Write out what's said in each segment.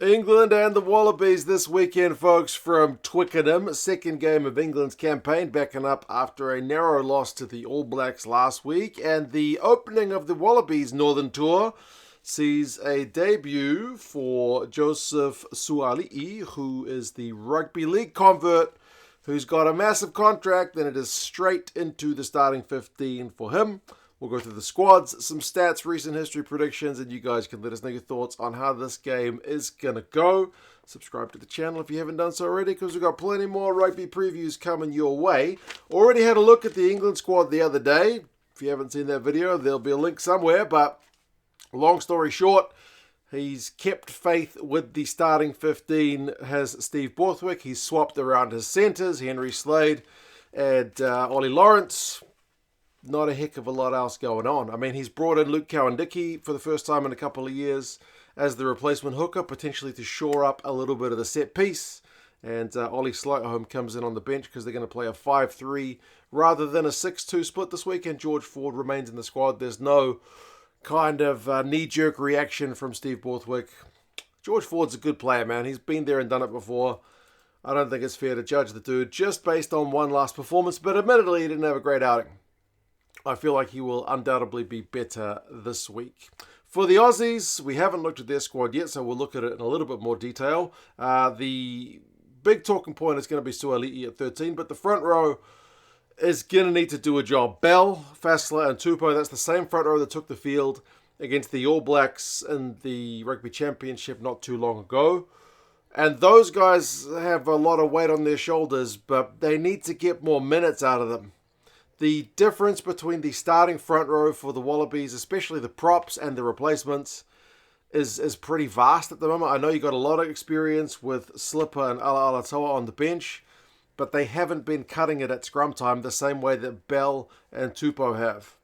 England and the Wallabies this weekend, folks, from Twickenham. Second game of England's campaign, backing up after a narrow loss to the All Blacks last week. And the opening of the Wallabies Northern Tour sees a debut for Joseph Suaalii, who is the Rugby League convert, who's got a massive contract, and it is straight into the starting 15 for him. We'll go through the squads, some stats, recent history predictions, and you guys can let us know your thoughts on how this game is going to go. Subscribe to the channel if you haven't done so already, because we've got plenty more rugby previews coming your way. Already had a look at the England squad the other day. If you haven't seen that video, there'll be a link somewhere, but long story short, he's kept faith with the starting 15, has Steve Borthwick. He's swapped around his centres, Henry Slade and Ollie Lawrence. Not a heck of a lot else going on. I mean, he's brought in Luke Cowan-Dickie for the first time in a couple of years as the replacement hooker, potentially to shore up a little bit of the set piece. And Ollie Slightholme comes in on the bench because they're going to play a 5-3 rather than a 6-2 split this weekend. George Ford remains in the squad. There's no kind of knee-jerk reaction from Steve Borthwick. George Ford's a good player, man. He's been there and done it before. I don't think it's fair to judge the dude just based on one last performance, but admittedly, he didn't have a great outing. I feel like he will undoubtedly be better this week. For the Aussies, we haven't looked at their squad yet, so we'll look at it in a little bit more detail. The big talking point is going to be Suaalii at 13, but the front row is going to need to do a job. Bell, Fassler, and Tupou, that's the same front row that took the field against the All Blacks in the Rugby Championship not too long ago. And those guys have a lot of weight on their shoulders, but they need to get more minutes out of them. The difference between the starting front row for the Wallabies, especially the props and the replacements, is pretty vast at the moment. I know you got a lot of experience with Slipper and Ala Alatoa on the bench, but they haven't been cutting it at scrum time the same way that Bell and Tupou have.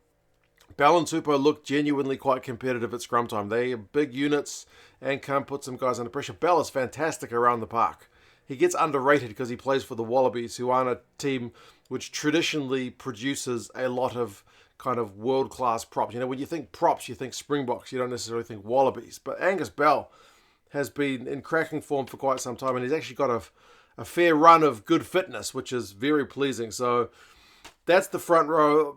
Bell and Tupou look genuinely quite competitive at scrum time. They are big units and can put some guys under pressure. Bell is fantastic around the park. He gets underrated because he plays for the Wallabies, who aren't a team which traditionally produces a lot of kind of world-class props. You know, when you think props, you think Springboks. You don't necessarily think Wallabies. But Angus Bell has been in cracking form for quite some time, and he's actually got a fair run of good fitness, which is very pleasing. So that's the front row.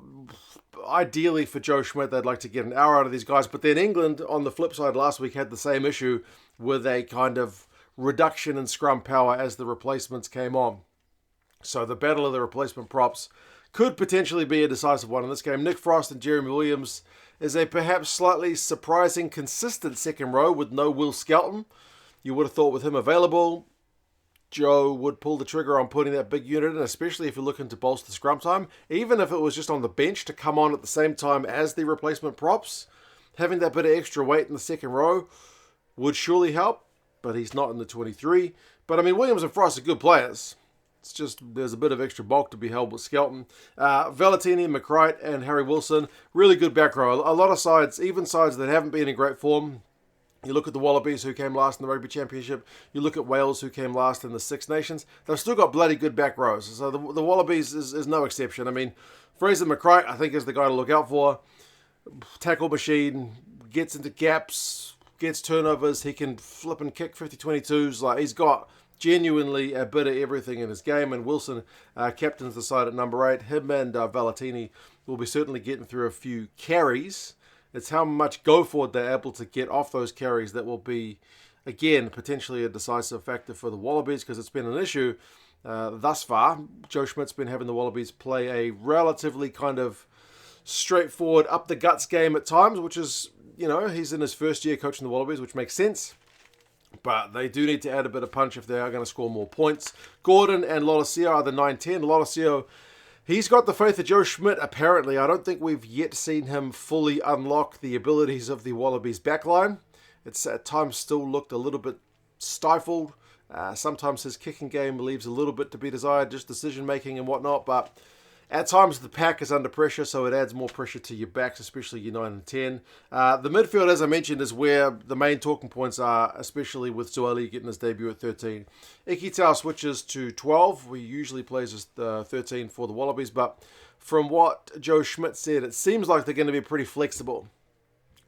Ideally for Joe Schmidt, they'd like to get an hour out of these guys. But then England, on the flip side, last week had the same issue with a kind of reduction in scrum power as the replacements came on. So the battle of the replacement props could potentially be a decisive one in this game. Nick Frost and Jeremy Williams is a perhaps slightly surprising, consistent second row with no Will Skelton. You would have thought with him available, Joe would pull the trigger on putting that big unit in, especially if you're looking to bolster scrum time. Even if it was just on the bench to come on at the same time as the replacement props, having that bit of extra weight in the second row would surely help, but he's not in the 23. But I mean, Williams and Frost are good players. It's just there's a bit of extra bulk to be held with Skelton. Valetini, McCright, and Harry Wilson, really good back row. A lot of sides, even sides that haven't been in great form. You look at the Wallabies, who came last in the Rugby Championship. You look at Wales, who came last in the Six Nations. They've still got bloody good back rows. So the Wallabies is no exception. I mean, Fraser McCright, I think, is the guy to look out for. Tackle machine, gets into gaps, gets turnovers. He can flip and kick 50-22s. Like, he's got genuinely a bit of everything in his game, and Wilson captains the side at number 8. Him and Valetini will be certainly getting through a few carries. It's how much go forward they're able to get off those carries that will be, again, potentially a decisive factor for the Wallabies, because it's been an issue thus far. Joe Schmidt's been having the Wallabies play a relatively kind of straightforward, up-the-guts game at times, which is, you know, he's in his first year coaching the Wallabies, which makes sense. But they do need to add a bit of punch if they are going to score more points. Gordon and Lolosio are the 9-10. Lolosio, he's got the faith of Joe Schmidt, apparently. I don't think we've yet seen him fully unlock the abilities of the Wallabies backline. It's at times still looked a little bit stifled. Sometimes his kicking game leaves a little bit to be desired, just decision-making and whatnot. But at times the pack is under pressure, so it adds more pressure to your backs, especially your 9 and 10. The midfield, as I mentioned, is where the main talking points are, especially with Suaalii getting his debut at 13. Ikitau switches to 12. He usually plays as 13 for the Wallabies, but from what Joe Schmidt said, it seems like they're going to be pretty flexible.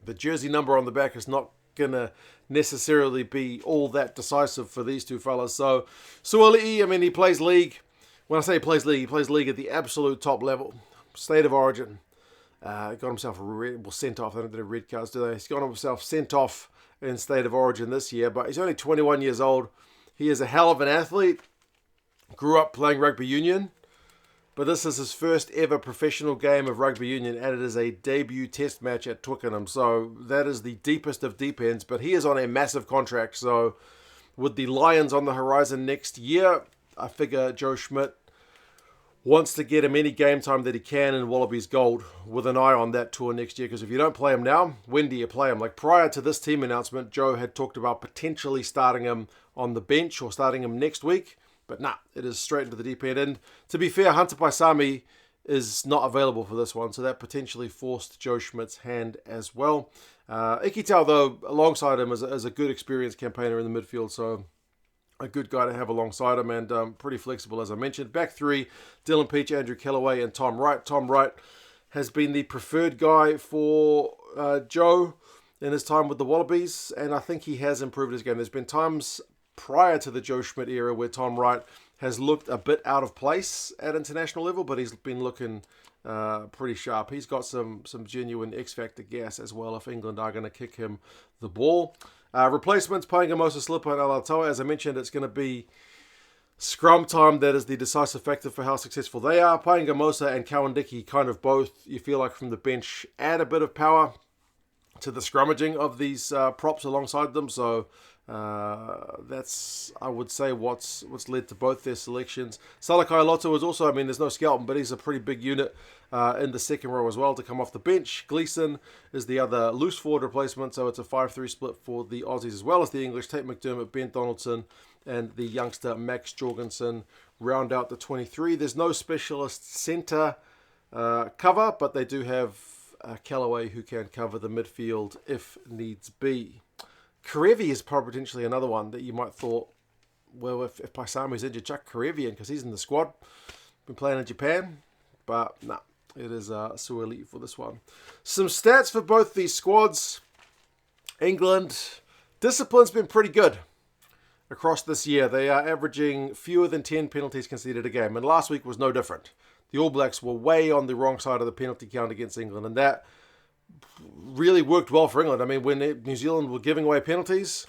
The jersey number on the back is not going to necessarily be all that decisive for these two fellas. So Suoli'i, I mean, he plays league. When I say he plays league at the absolute top level. State of origin. Got himself sent off. They don't do red cards, do they? He's got himself sent off in state of origin this year, but he's only 21 years old. He is a hell of an athlete. Grew up playing rugby union, but this is his first ever professional game of rugby union, and it is a debut test match at Twickenham. So that is the deepest of deep ends, but he is on a massive contract. So with the Lions on the horizon next year, I figure Joe Schmidt wants to get him any game time that he can in Wallabies Gold with an eye on that tour next year. Because if you don't play him now, when do you play him? Like prior to this team announcement, Joe had talked about potentially starting him on the bench or starting him next week. But nah, it is straight into the deep end. And to be fair, Hunter Paisami is not available for this one. So that potentially forced Joe Schmidt's hand as well. Ikitau, though, alongside him is a good experienced campaigner in the midfield. So a good guy to have alongside him, and pretty flexible, as I mentioned. Back three, Dylan Peach, Andrew Kellaway, and Tom Wright. Tom Wright has been the preferred guy for Joe in his time with the Wallabies, and I think he has improved his game. There's been times prior to the Joe Schmidt era where Tom Wright has looked a bit out of place at international level, but he's been looking pretty sharp. He's got some genuine X-Factor gas as well if England are going to kick him the ball. Replacements, Paengamosa, Slipper, and Alatoa. As I mentioned, it's going to be scrum time that is the decisive factor for how successful they are. Paengamosa and Kawandiki kind of both, you feel like from the bench, add a bit of power to the scrummaging of these props alongside them. So that's, I would say, what's led to both their selections. Salakai Lotto is also, I mean, there's no Skelton, but he's a pretty big unit in the second row as well to come off the bench. Gleeson is the other loose forward replacement, so it's a 5-3 split for the Aussies as well as the English. Tate McDermott, Ben Donaldson, and the youngster Max Jorgensen round out the 23. There's no specialist centre cover, but they do have Callaway who can cover the midfield if needs be. Karevi is potentially another one that you might thought, well, if Paisami's injured, chuck Karevi in because he's in the squad. Been playing in Japan, but nah, it is Suoli for this one. Some stats for both these squads. England, discipline's been pretty good across this year. They are averaging fewer than 10 penalties conceded a game, and last week was no different. The All Blacks were way on the wrong side of the penalty count against England, and that really worked well for England. I mean, when New Zealand were giving away penalties,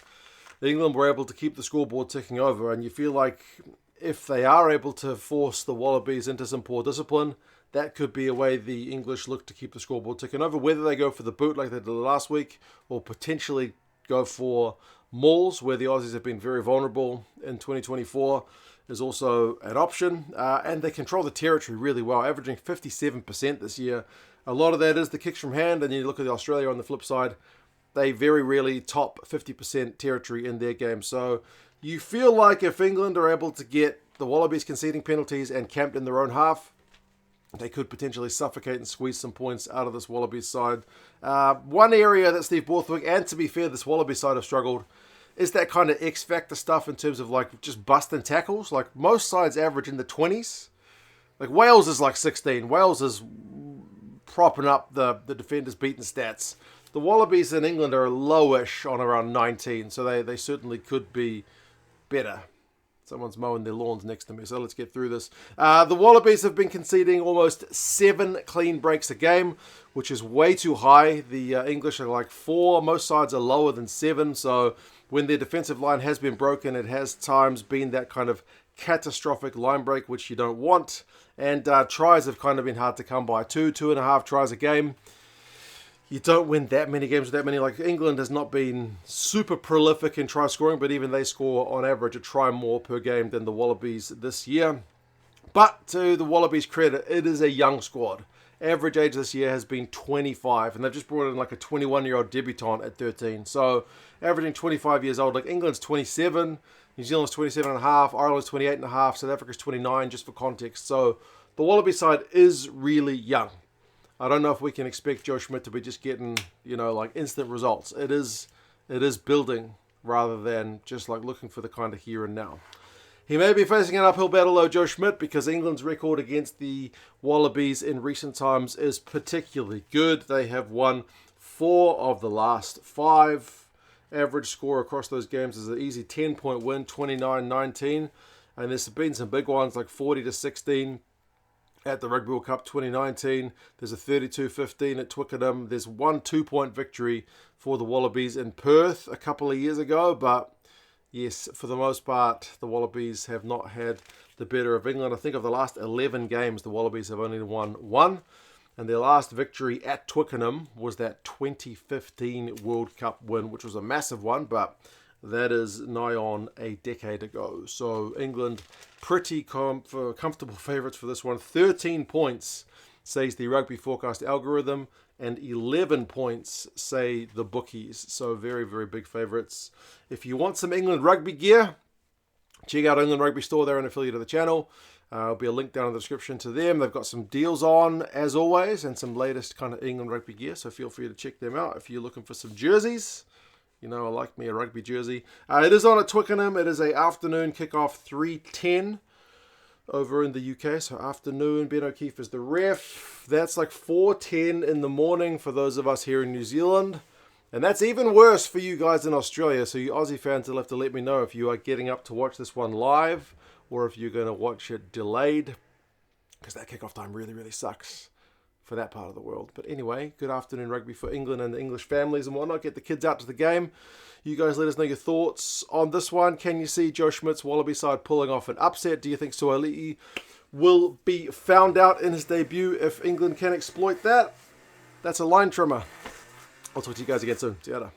England were able to keep the scoreboard ticking over, and you feel like if they are able to force the Wallabies into some poor discipline, that could be a way the English look to keep the scoreboard ticking over, whether they go for the boot like they did last week or potentially go for mauls, where the Aussies have been very vulnerable in 2024, is also an option. And they control the territory really well, averaging 57% this year. A lot of that is the kicks from hand, and you look at Australia on the flip side, they very rarely top 50% territory in their game. So you feel like if England are able to get the Wallabies conceding penalties and camped in their own half, they could potentially suffocate and squeeze some points out of this Wallabies side. One area that Steve Borthwick, and to be fair, this Wallabies side have struggled, is that kind of X-factor stuff in terms of like just busting tackles. Like most sides average in the 20s. Like Wales is like 16. Wales is propping up the defenders' beaten stats. The Wallabies in England are lowish on around 19, so they certainly could be better. Someone's mowing their lawns next to me, so let's get through this. The Wallabies have been conceding almost 7 clean breaks a game, which is way too high. The English are like 4. Most sides are lower than 7, so when their defensive line has been broken, it has times been that kind of catastrophic line break, which you don't want. And tries have kind of been hard to come by. 2.5 tries a game. You don't win that many games with that many. Like England has not been super prolific in try scoring, but even they score on average a try more per game than the Wallabies this year. But to the Wallabies' credit, it is a young squad. Average age this year has been 25, and they've just brought in like a 21-year-old debutant at 13. So averaging 25 years old. Like England's 27, New Zealand's 27.5, Ireland's 28.5, South Africa's 29, just for context. So the Wallaby side is really young. I don't know if we can expect Joe Schmidt to be just getting, like instant results. It is building rather than just like looking for the kind of here and now. He may be facing an uphill battle though, Joe Schmidt, because England's record against the Wallabies in recent times is particularly good. They have won 4 of the last 5. Average score across those games is an easy 10-point win, 29-19. And there's been some big ones like 40-16 at the Rugby World Cup 2019. There's a 32-15 at Twickenham. There's one 2-point victory for the Wallabies in Perth a couple of years ago. But yes, for the most part, the Wallabies have not had the better of England. I think of the last 11 games, the Wallabies have only won one. And their last victory at Twickenham was that 2015 World Cup win, which was a massive one, but that is nigh on a decade ago. So England, pretty comfortable favourites for this one. 13 points, says the Rugby Forecast algorithm, and 11 points, say the bookies. So very, very big favourites. If you want some England rugby gear, check out England Rugby Store. They're an affiliate of the channel. There'll be a link down in the description to them. They've got some deals on, as always, and some latest kind of England rugby gear, so feel free to check them out if you're looking for some jerseys. You know, I like me a rugby jersey. It is on at Twickenham. It is a afternoon kickoff, 3:10 over in the UK, so afternoon. Ben O'Keefe is the ref. That's like 4:10 in the morning for those of us here in New Zealand. And that's even worse for you guys in Australia, so you Aussie fans will have to let me know if you are getting up to watch this one live, or if you're going to watch it delayed, because that kickoff time really, really sucks for that part of the world. But anyway, good afternoon rugby for England and the English families and whatnot. Get the kids out to the game. You guys let us know your thoughts on this one. Can you see Joe Schmidt's Wallaby side pulling off an upset? Do you think Suaalii will be found out in his debut if England can exploit that? That's a line trimmer. I'll talk to you guys again soon. See you later.